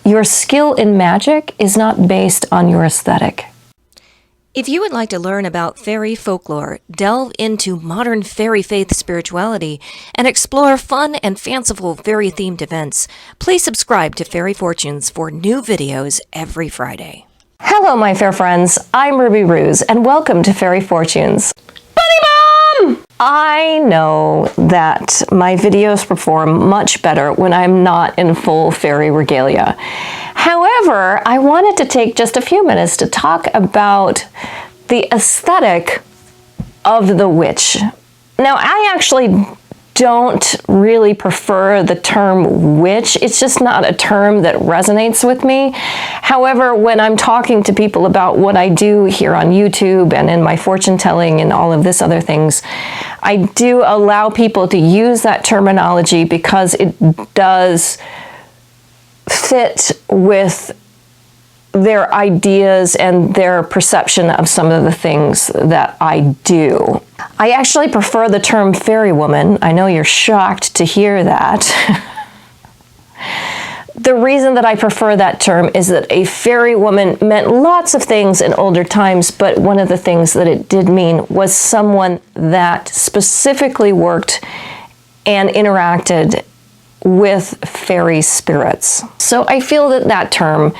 Your skill in magic is not based on your aesthetic. If you would like to learn about fairy folklore, delve into modern fairy faith spirituality, and explore fun and fanciful fairy-themed events, please subscribe to Fairy Fortunes for new videos every Friday. Hello, my fair friends. I'm Ruby Ruse, and welcome to Fairy Fortunes. Bunny Mom! I know that my videos perform much better when I'm not in full fairy regalia. However, I wanted to take just a few minutes to talk about the aesthetic of the witch. Now, I actually don't really prefer the term witch. It's just not a term that resonates with me. However, when I'm talking to people about what I do here on YouTube and in my fortune telling and all of this other things, I do allow people to use that terminology because it does fit with their ideas and their perception of some of the things that I do. I actually prefer the term fairy woman. I know you're shocked to hear that. The reason that I prefer that term is that a fairy woman meant lots of things in older times, but one of the things that it did mean was someone that specifically worked and interacted with fairy spirits. So I feel that that term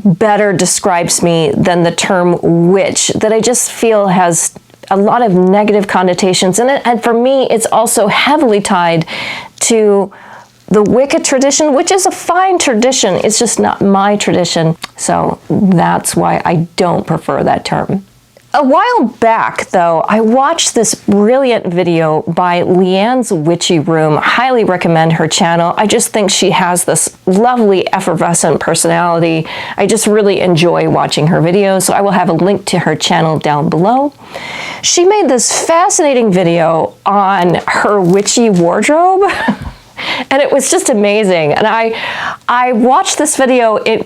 better describes me than the term witch, that I just feel has a lot of negative connotations in it. And for me, it's also heavily tied to the Wicca tradition, which is a fine tradition. It's just not my tradition. So that's why I don't prefer that term. A while back, though, I watched this brilliant video by LeeAnns Witchy Room. Highly recommend her channel. I just think she has this lovely effervescent personality. I just really enjoy watching her videos, so I will have a link to her channel down below. She made this fascinating video on her witchy wardrobe, and it was just amazing. And I watched this video in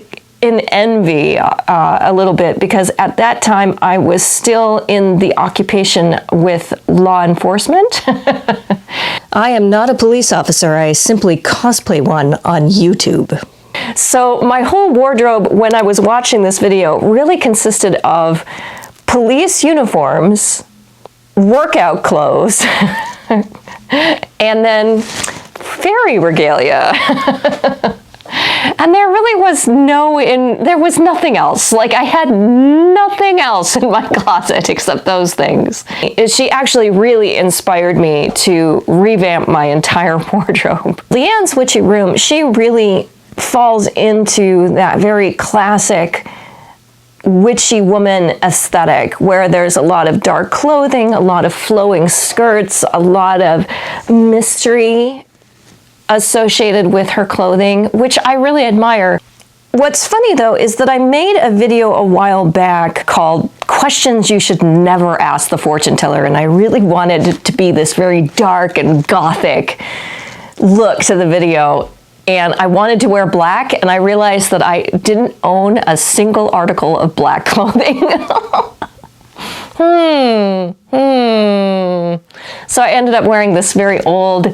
envy a little bit, because at that time I was still in the occupation with law enforcement. I am not a police officer, I simply cosplay one on YouTube. So my whole wardrobe when I was watching this video really consisted of police uniforms, workout clothes, and then fairy regalia. And there really was there was nothing else. Like, I had nothing else in my closet except those things. She actually really inspired me to revamp my entire wardrobe. LeeAnns Witchy Room, she really falls into that very classic witchy woman aesthetic, where there's a lot of dark clothing, a lot of flowing skirts, a lot of mystery associated with her clothing, which I really admire. What's funny though is that I made a video a while back called Questions You Should Never Ask the Fortune Teller, and I really wanted it to be this very dark and gothic look to the video, and I wanted to wear black, and I realized that I didn't own a single article of black clothing. So I ended up wearing this very old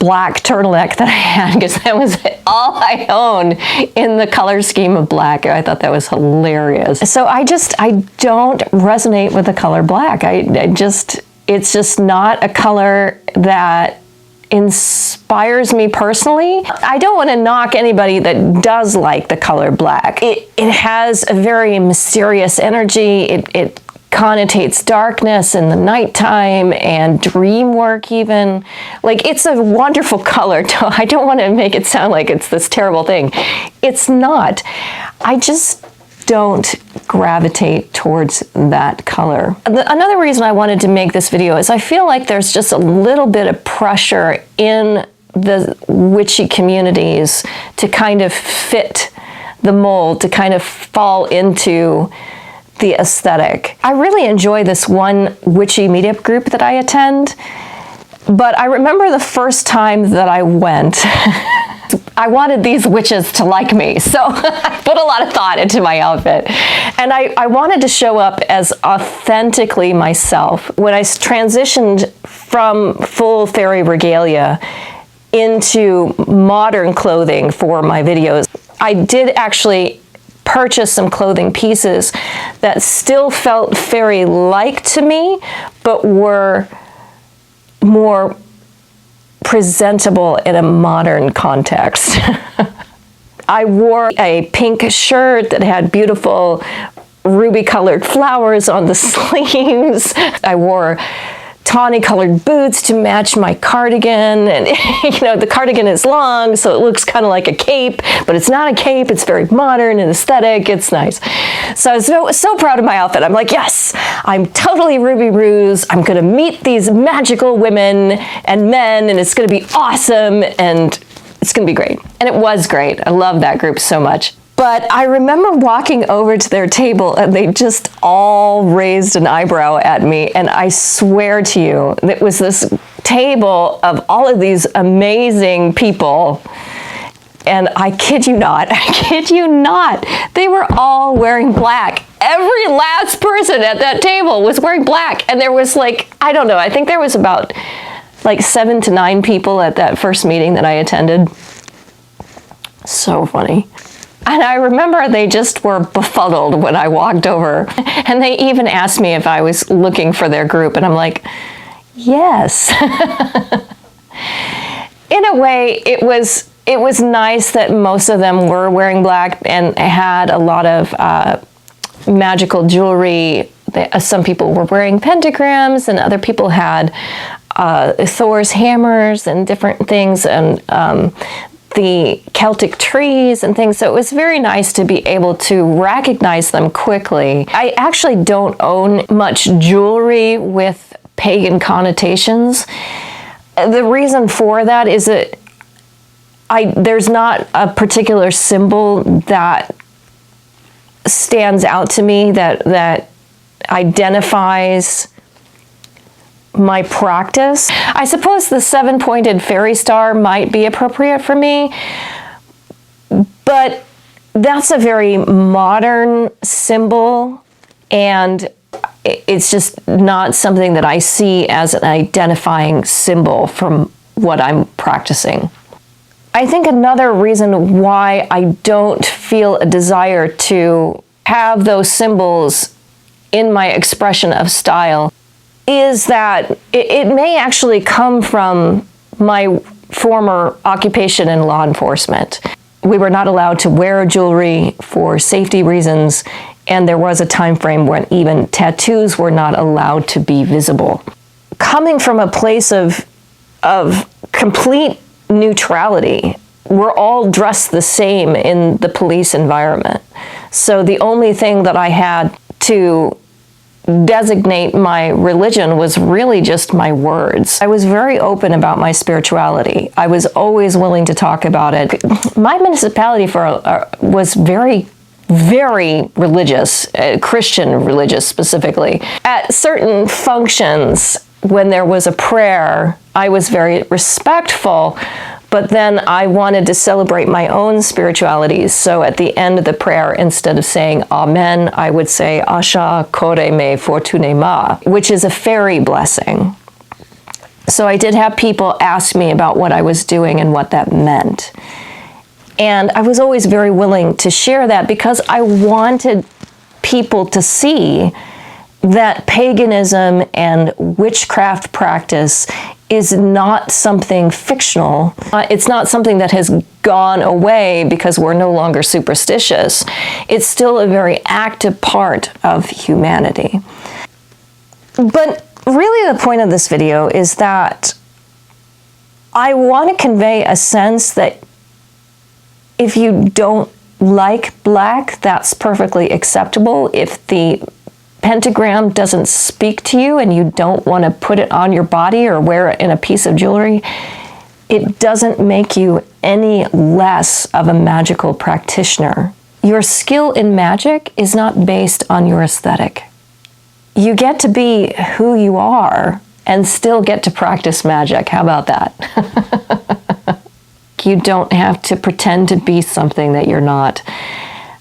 black turtleneck that I had, because that was all I owned in the color scheme of black. I thought that was hilarious. So I don't resonate with the color black. It's just not a color that inspires me personally. I don't want to knock anybody that does like the color black. It has a very mysterious energy. It connotates darkness in the nighttime and dream work even. Like, it's a wonderful color. I don't want to make it sound like it's this terrible thing. It's not. I just don't gravitate towards that color. Another reason I wanted to make this video is I feel like there's just a little bit of pressure in the witchy communities to kind of fit the mold, to kind of fall into the aesthetic. I really enjoy this one witchy meetup group that I attend, but I remember the first time that I went, I wanted these witches to like me, so I put a lot of thought into my outfit. And I wanted to show up as authentically myself. When I transitioned from full fairy regalia into modern clothing for my videos, I did actually purchase some clothing pieces that still felt fairy-like to me, but were more presentable in a modern context. I wore a pink shirt that had beautiful ruby-colored flowers on the sleeves. I wore tawny-colored boots to match my cardigan, and the cardigan is long, so it looks kind of like a cape, but it's not a cape. It's very modern and aesthetic. It's nice. So I was so proud of my outfit. I'm like, yes, I'm totally Ruby Ruse. I'm going to meet these magical women and men, and it's going to be awesome, and it's going to be great. And it was great. I love that group so much. But I remember walking over to their table and they just all raised an eyebrow at me. And I swear to you, it was this table of all of these amazing people. And I kid you not, they were all wearing black. Every last person at that table was wearing black. And there was I think there was about 7 to 9 people at that first meeting that I attended. So funny. And I remember they just were befuddled when I walked over. And they even asked me if I was looking for their group. And I'm like, yes. In a way, it was nice that most of them were wearing black and had a lot of magical jewelry. Some people were wearing pentagrams, and other people had Thor's hammers and different things, and the Celtic trees and things. So it was very nice to be able to recognize them quickly. I actually don't own much jewelry with pagan connotations. The reason for that is that there's not a particular symbol that stands out to me that identifies my practice. I suppose the 7-pointed fairy star might be appropriate for me, but that's a very modern symbol, and it's just not something that I see as an identifying symbol from what I'm practicing. I think another reason why I don't feel a desire to have those symbols in my expression of style is that it may actually come from my former occupation in law enforcement. We were not allowed to wear jewelry for safety reasons, and there was a time frame when even tattoos were not allowed to be visible. Coming from a place of complete neutrality, we're all dressed the same in the police environment. So the only thing that I had to designate my religion was really just my words. I was very open about my spirituality. I was always willing to talk about it. My municipality was very, very religious, Christian religious specifically. At certain functions, when there was a prayer, I was very respectful, but then I wanted to celebrate my own spiritualities. So at the end of the prayer, instead of saying Amen, I would say Asha Kore Me Fortune Ma, which is a fairy blessing. So I did have people ask me about what I was doing and what that meant. And I was always very willing to share that because I wanted people to see that paganism and witchcraft practice is not something fictional. It's not something that has gone away because we're no longer superstitious. It's still a very active part of humanity. But really the point of this video is that I want to convey a sense that if you don't like black, that's perfectly acceptable. If the pentagram doesn't speak to you and you don't want to put it on your body or wear it in a piece of jewelry, it doesn't make you any less of a magical practitioner. Your skill in magic is not based on your aesthetic. You get to be who you are and still get to practice magic. How about that? You don't have to pretend to be something that you're not.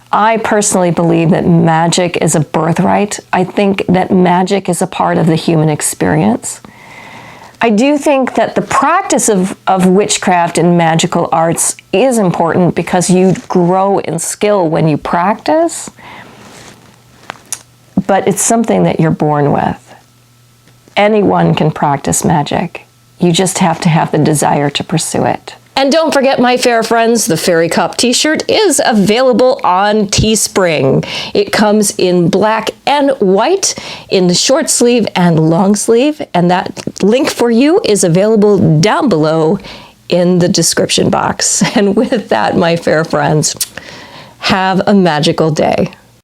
I personally believe that magic is a birthright. I think that magic is a part of the human experience. I do think that the practice of witchcraft and magical arts is important because you grow in skill when you practice, but it's something that you're born with. Anyone can practice magic. You just have to have the desire to pursue it. And don't forget, my fair friends, the Fairy Cup t-shirt is available on Teespring. It comes in black and white, in the short sleeve and long sleeve, and that link for you is available down below in the description box. And with that, my fair friends, have a magical day.